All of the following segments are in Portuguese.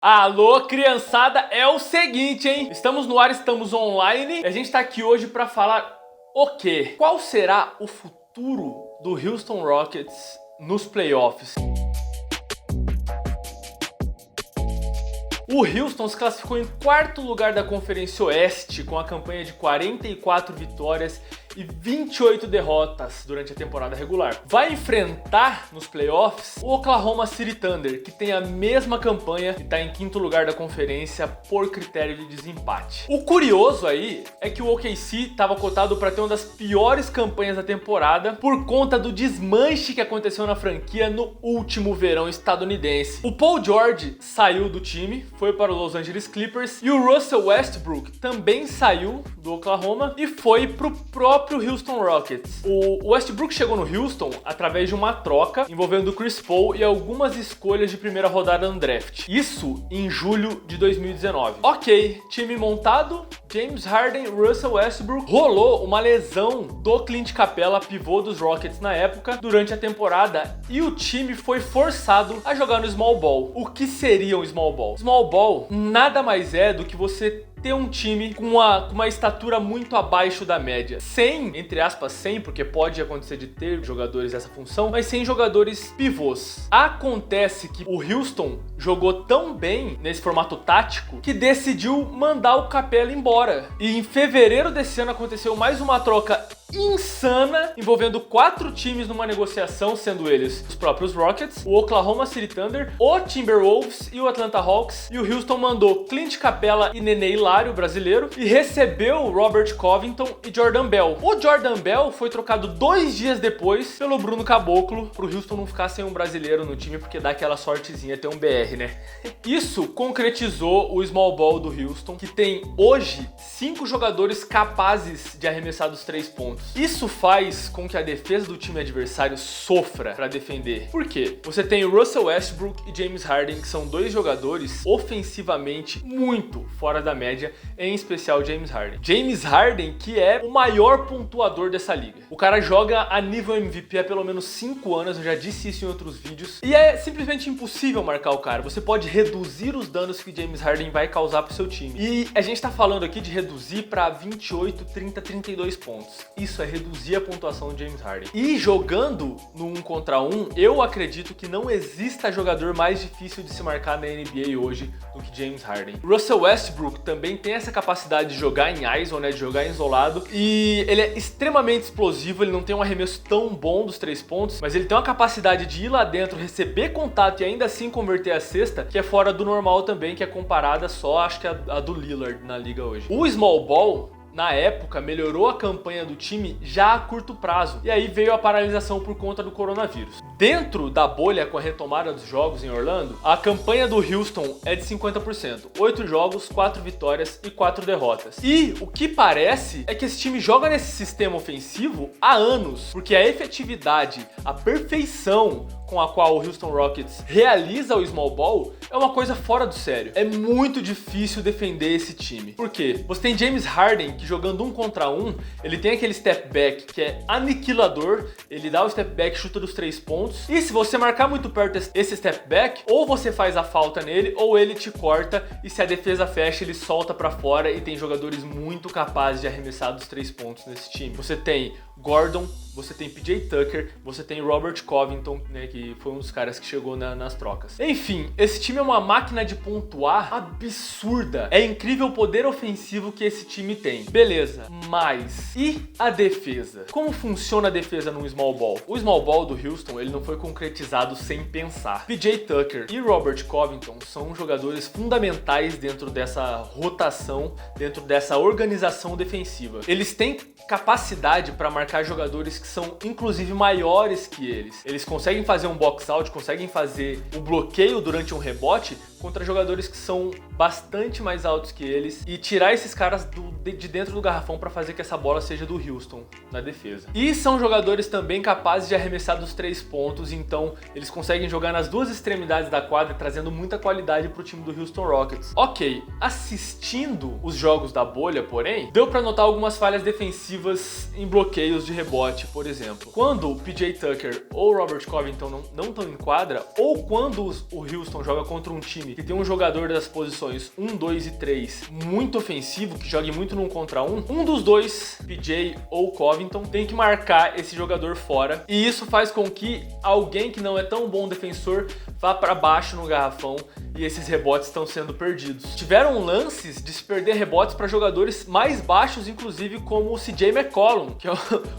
Alô, criançada, é o seguinte, hein? Estamos no ar, estamos online e a gente tá aqui hoje pra falar o quê? Qual será o futuro do Houston Rockets nos playoffs? O Houston se classificou em quarto lugar da Conferência Oeste com a campanha de 44 vitórias e 28 derrotas durante a temporada regular. Vai enfrentar nos playoffs o Oklahoma City Thunder, que tem a mesma campanha e está em quinto lugar da conferência por critério de desempate. O curioso aí é que o OKC estava cotado para ter uma das piores campanhas da temporada por conta do desmanche que aconteceu na franquia no último verão estadunidense. O Paul George saiu do time, foi para o Los Angeles Clippers, e o Russell Westbrook também saiu do Oklahoma e foi pro próprio Houston Rockets. O Westbrook chegou no Houston através de uma troca envolvendo Chris Paul e algumas escolhas de primeira rodada no draft. Isso em julho de 2019. Ok, time montado, James Harden, Russell Westbrook. Rolou uma lesão do Clint Capela, pivô dos Rockets na época, durante a temporada, e o time foi forçado a jogar no small ball. O que seria um small ball? Small ball nada mais é do que você ter um time com uma estatura muito abaixo da média. Sem, entre aspas, sem, porque pode acontecer de ter jogadores dessa função, mas sem jogadores pivôs. Acontece que o Houston jogou tão bem nesse formato tático que decidiu mandar o Capela embora. E em fevereiro desse ano aconteceu mais uma troca insana envolvendo 4 times numa negociação, sendo eles os próprios Rockets, o Oklahoma City Thunder, o Timberwolves e o Atlanta Hawks. E o Houston mandou Clint Capela e Nene Hilário, brasileiro, e recebeu Robert Covington e Jordan Bell. O Jordan Bell foi trocado 2 dias depois pelo Bruno Caboclo, pro Houston não ficar sem um brasileiro no time, porque dá aquela sortezinha ter um BR, né? Isso concretizou o small ball do Houston, que tem hoje 5 jogadores capazes de arremessar dos 3 pontos. Isso faz com que a defesa do time adversário sofra para defender. Por quê? Você tem o Russell Westbrook e James Harden, que são 2 jogadores ofensivamente muito fora da média, em especial James Harden. James Harden, que é o maior pontuador dessa liga. O cara joga a nível MVP há pelo menos 5 anos, eu já disse isso em outros vídeos, e é simplesmente impossível marcar o cara. Você pode reduzir os danos que James Harden vai causar pro seu time. E a gente tá falando aqui de reduzir para 28, 30, 32 pontos. Isso é reduzir a pontuação de James Harden. E jogando no 1 contra 1, eu acredito que não exista jogador mais difícil de se marcar na NBA hoje do que James Harden. Russell Westbrook também tem essa capacidade de jogar em ISO, né, de jogar isolado, e ele é extremamente explosivo. Ele não tem um arremesso tão bom dos 3 pontos, mas ele tem uma capacidade de ir lá dentro, receber contato e ainda assim converter a cesta, que é fora do normal também, que é comparada só, acho que a do Lillard na liga hoje. O small ball, na época, melhorou a campanha do time já a curto prazo, e aí veio a paralisação por conta do coronavírus. Dentro da bolha, com a retomada dos jogos em Orlando, a campanha do Houston é de 50%. 8 jogos, 4 vitórias e 4 derrotas. E o que parece é que esse time joga nesse sistema ofensivo há anos, porque a efetividade, a perfeição com a qual o Houston Rockets realiza o small ball é uma coisa fora do sério. É muito difícil defender esse time. Por quê? Você tem James Harden, que jogando 1 contra 1, ele tem aquele step back que é aniquilador, ele dá o step back, chuta dos 3 pontos, e se você marcar muito perto esse step back, ou você faz a falta nele, ou ele te corta, e se a defesa fecha, ele solta pra fora, e tem jogadores muito capazes de arremessar dos 3 pontos nesse time. Você tem Gordon, você tem PJ Tucker, você tem Robert Covington, né, que foi um dos caras que chegou nas trocas. Enfim, esse time é uma máquina de pontuar absurda. É incrível o poder ofensivo que esse time tem. Beleza, mas e a defesa? Como funciona a defesa no small ball? O small ball do Houston, ele não foi concretizado sem pensar. PJ Tucker e Robert Covington são jogadores fundamentais dentro dessa rotação, dentro dessa organização defensiva. Eles têm capacidade para marcar jogadores que são inclusive maiores que eles. Eles conseguem fazer um box out, conseguem fazer o bloqueio durante um rebote contra jogadores que são bastante mais altos que eles e tirar esses caras de dentro do garrafão para fazer que essa bola seja do Houston na defesa. E são jogadores também capazes de arremessar dos 3 pontos, então eles conseguem jogar nas duas extremidades da quadra, trazendo muita qualidade para o time do Houston Rockets. Ok, assistindo os jogos da bolha, porém, deu para notar algumas falhas defensivas em bloqueios de rebote, por exemplo. Quando o PJ Tucker ou o Robert Covington não estão em quadra, ou quando o Houston joga contra um time time que tem um jogador das posições 1, 2 e 3 muito ofensivo, que jogue muito no 1 contra 1, um dos dois, PJ ou Covington, tem que marcar esse jogador fora. E isso faz com que alguém que não é tão bom defensor vá para baixo no garrafão e esses rebotes estão sendo perdidos. Tiveram lances de se perder rebotes para jogadores mais baixos, inclusive como o CJ McCollum, que é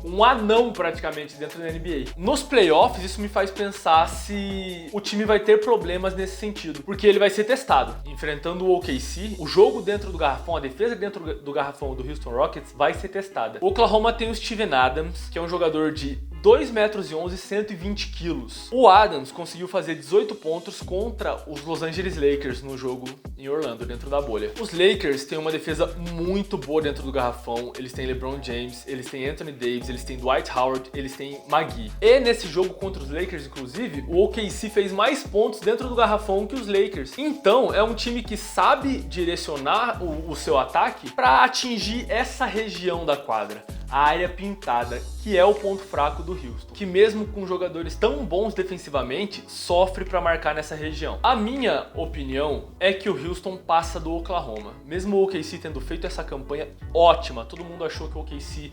um anão praticamente dentro da NBA. Nos playoffs, isso me faz pensar se o time vai ter problemas nesse sentido, porque ele vai ser testado. Enfrentando o OKC, o jogo dentro do garrafão, a defesa dentro do garrafão do Houston Rockets vai ser testada. O Oklahoma tem o Steven Adams, que é um jogador de 2 metros e 11, 120 quilos. O Adams conseguiu fazer 18 pontos contra os Los Angeles Lakers no jogo em Orlando, dentro da bolha. Os Lakers têm uma defesa muito boa dentro do garrafão. Eles têm LeBron James, eles têm Anthony Davis, eles têm Dwight Howard, eles têm McGee. E nesse jogo contra os Lakers, inclusive, o OKC fez mais pontos dentro do garrafão que os Lakers. Então, é um time que sabe direcionar o seu ataque para atingir essa região da quadra, a área pintada, que é o ponto fraco do Houston, que mesmo com jogadores tão bons defensivamente, sofre para marcar nessa região. A minha opinião é que o Houston passa do Oklahoma. Mesmo o OKC tendo feito essa campanha ótima, todo mundo achou que o OKC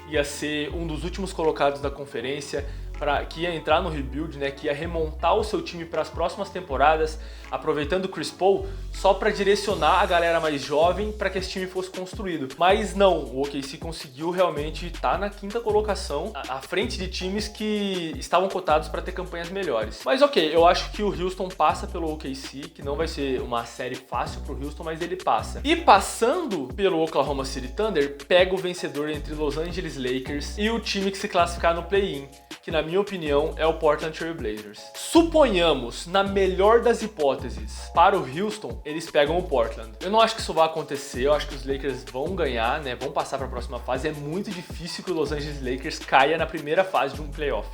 ia ser um dos últimos colocados da conferência, que ia entrar no rebuild, né, que ia remontar o seu time para as próximas temporadas, aproveitando o Chris Paul só para direcionar a galera mais jovem para que esse time fosse construído. Mas não, o OKC conseguiu realmente estar na 5ª colocação, à frente de times que estavam cotados para ter campanhas melhores. Mas ok, eu acho que o Houston passa pelo OKC, que não vai ser uma série fácil pro Houston, mas ele passa. E passando pelo Oklahoma City Thunder, pega o vencedor entre Los Angeles Lakers e o time que se classificar no play-in, que na minha opinião é o Portland Trail Blazers. Suponhamos, na melhor das hipóteses, para o Houston, eles pegam o Portland. Eu não acho que isso vai acontecer, eu acho que os Lakers vão ganhar, né, vão passar para a próxima fase. É muito difícil que o Los Angeles Lakers caia na primeira fase de um playoff.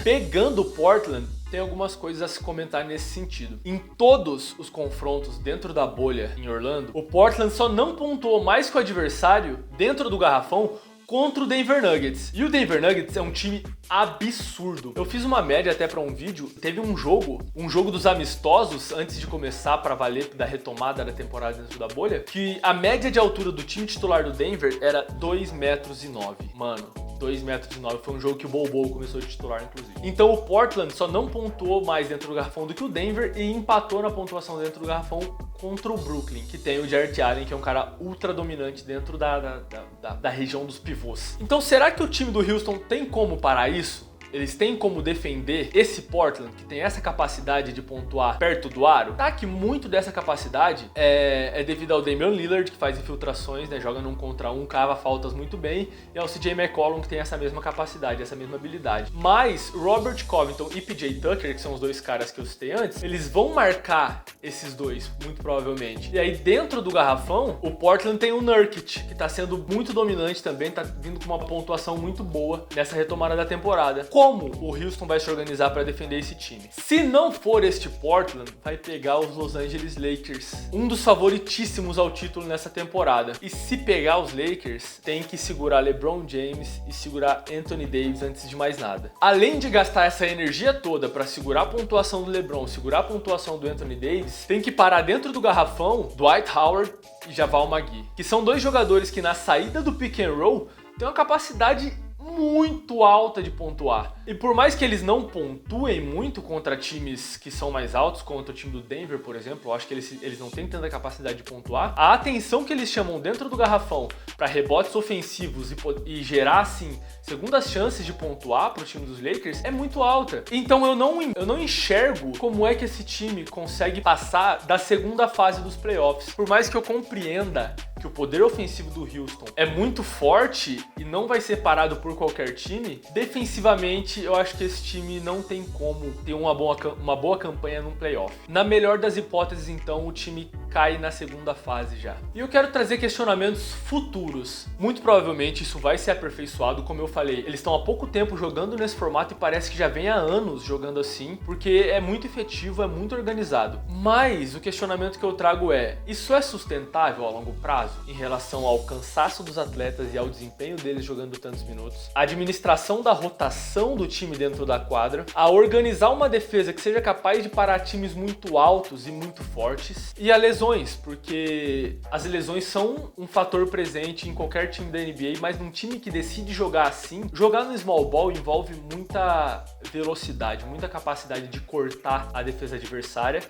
Pegando o Portland, tem algumas coisas a se comentar nesse sentido. Em todos os confrontos dentro da bolha em Orlando, o Portland só não pontuou mais que o adversário dentro do garrafão contra o Denver Nuggets. E o Denver Nuggets é um time absurdo. Eu fiz uma média até para um vídeo. Teve um jogo dos amistosos antes de começar para valer da retomada da temporada dentro da bolha, que a média de altura do time titular do Denver era 2 metros e 9. Mano, 2 metros e 9. Foi um jogo que o Bol começou de titular, inclusive. Então o Portland só não pontuou mais dentro do garrafão do que o Denver e empatou na pontuação dentro do garrafão contra o Brooklyn, que tem o Jarrett Allen, que é um cara ultra dominante dentro da região dos pivôs. Então será que o time do Houston tem como parar isso? Eles têm como defender esse Portland, que tem essa capacidade de pontuar perto do aro? Tá que muito dessa capacidade é devido ao Damian Lillard, que faz infiltrações, né, joga num contra um, cava faltas muito bem, e ao CJ McCollum, que tem essa mesma capacidade, essa mesma habilidade. Mas Robert Covington e PJ Tucker, que são os dois caras que eu citei antes, eles vão marcar esses dois, muito provavelmente. E aí dentro do garrafão, o Portland tem o Nurkic, que tá sendo muito dominante também, tá vindo com uma pontuação muito boa nessa retomada da temporada. Como o Houston vai se organizar para defender esse time? Se não for este Portland, vai pegar os Los Angeles Lakers, um dos favoritíssimos ao título nessa temporada. E se pegar os Lakers, tem que segurar LeBron James e segurar Anthony Davis antes de mais nada. Além de gastar essa energia toda para segurar a pontuação do LeBron, segurar a pontuação do Anthony Davis, tem que parar dentro do garrafão Dwight Howard e Javal McGee, que são dois jogadores que na saída do pick and roll têm uma capacidade muito alta de pontuar. E por mais que eles não pontuem muito contra times que são mais altos, contra o time do Denver, por exemplo, eu acho que eles não têm tanta capacidade de pontuar, a atenção que eles chamam dentro do garrafão para rebotes ofensivos e gerar, assim, segundas chances de pontuar para o time dos Lakers é muito alta. Então eu não enxergo como é que esse time consegue passar da segunda fase dos playoffs. Por mais que eu compreenda que o poder ofensivo do Houston é muito forte e não vai ser parado por qualquer time, defensivamente eu acho que esse time não tem como ter uma boa campanha num playoff. Na melhor das hipóteses, então, o time cai na segunda fase já. E eu quero trazer questionamentos futuros. Muito provavelmente isso vai ser aperfeiçoado, como eu falei. Eles estão há pouco tempo jogando nesse formato e parece que já vem há anos jogando assim, porque é muito efetivo, é muito organizado. Mas o questionamento que eu trago é: isso é sustentável a longo prazo? em relação ao cansaço dos atletas e ao desempenho deles jogando tantos minutos, a administração da rotação do time dentro da quadra, a organizar uma defesa que seja capaz de parar times muito altos e muito fortes, e a lesões, porque as lesões são um fator presente em qualquer time da NBA, mas num time que decide jogar assim, jogar no small ball envolve muita velocidade, muita capacidade de cortar a defesa adversária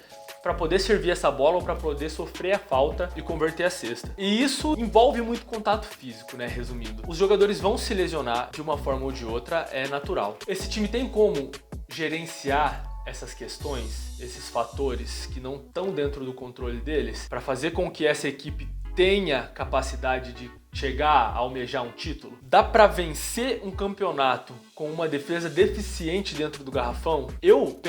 para poder servir essa bola ou para poder sofrer a falta e converter a cesta. E isso envolve muito contato físico, né? Resumindo, os jogadores vão se lesionar de uma forma ou de outra, é natural. Esse time tem como gerenciar essas questões, esses fatores que não estão dentro do controle deles, para fazer com que essa equipe tenha capacidade de chegar a almejar um título? Dá para vencer um campeonato com uma defesa deficiente dentro do garrafão? Eu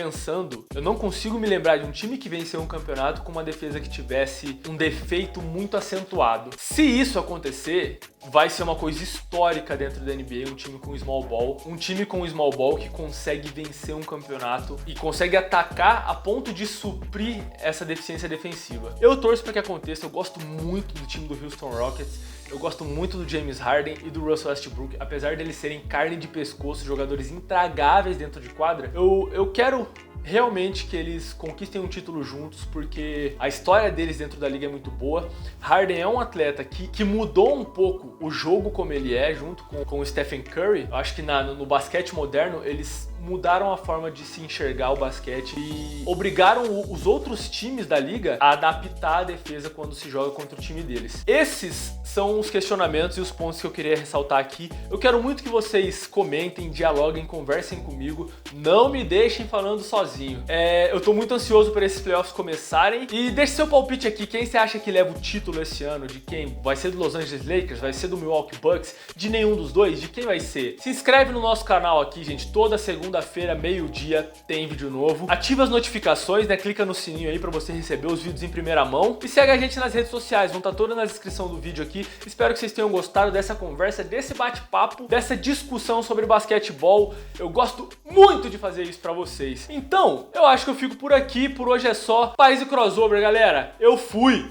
não consigo me lembrar de um time que venceu um campeonato com uma defesa que tivesse um defeito muito acentuado. Se isso acontecer, vai ser uma coisa histórica dentro da NBA, um time com small ball que consegue vencer um campeonato e consegue atacar a ponto de suprir essa deficiência defensiva. Eu torço para que aconteça, eu gosto muito do time do Houston Rockets. Eu gosto muito do James Harden e do Russell Westbrook, apesar deles serem carne de pescoço, jogadores intragáveis dentro de quadra. Eu quero realmente que eles conquistem um título juntos, porque a história deles dentro da liga é muito boa. Harden é um atleta que mudou um pouco o jogo como ele é, junto com o Stephen Curry. Eu acho que no basquete moderno eles mudaram a forma de se enxergar o basquete e obrigaram os outros times da liga a adaptar a defesa quando se joga contra o time deles. Esses são os questionamentos e os pontos que eu queria ressaltar aqui. Eu quero muito que vocês comentem, dialoguem, conversem comigo. Não me deixem falando sozinho. Eu tô muito ansioso por esses playoffs começarem. E deixe seu palpite aqui. Quem você acha que leva o título esse ano? De quem? Vai ser do Los Angeles Lakers? Vai ser do Milwaukee Bucks? De nenhum dos dois? De quem vai ser? Se inscreve no nosso canal aqui, gente. Toda segunda-feira, meio-dia, tem vídeo novo. Ativa as notificações, né? Clica no sininho aí pra você receber os vídeos em primeira mão. E segue a gente nas redes sociais. Vão estar todas na descrição do vídeo aqui. Espero que vocês tenham gostado dessa conversa, desse bate-papo, dessa discussão sobre basquetebol. Eu gosto muito de fazer isso pra vocês. Então, eu acho que eu fico por aqui. Por hoje é só. Paz e crossover, galera. Eu fui!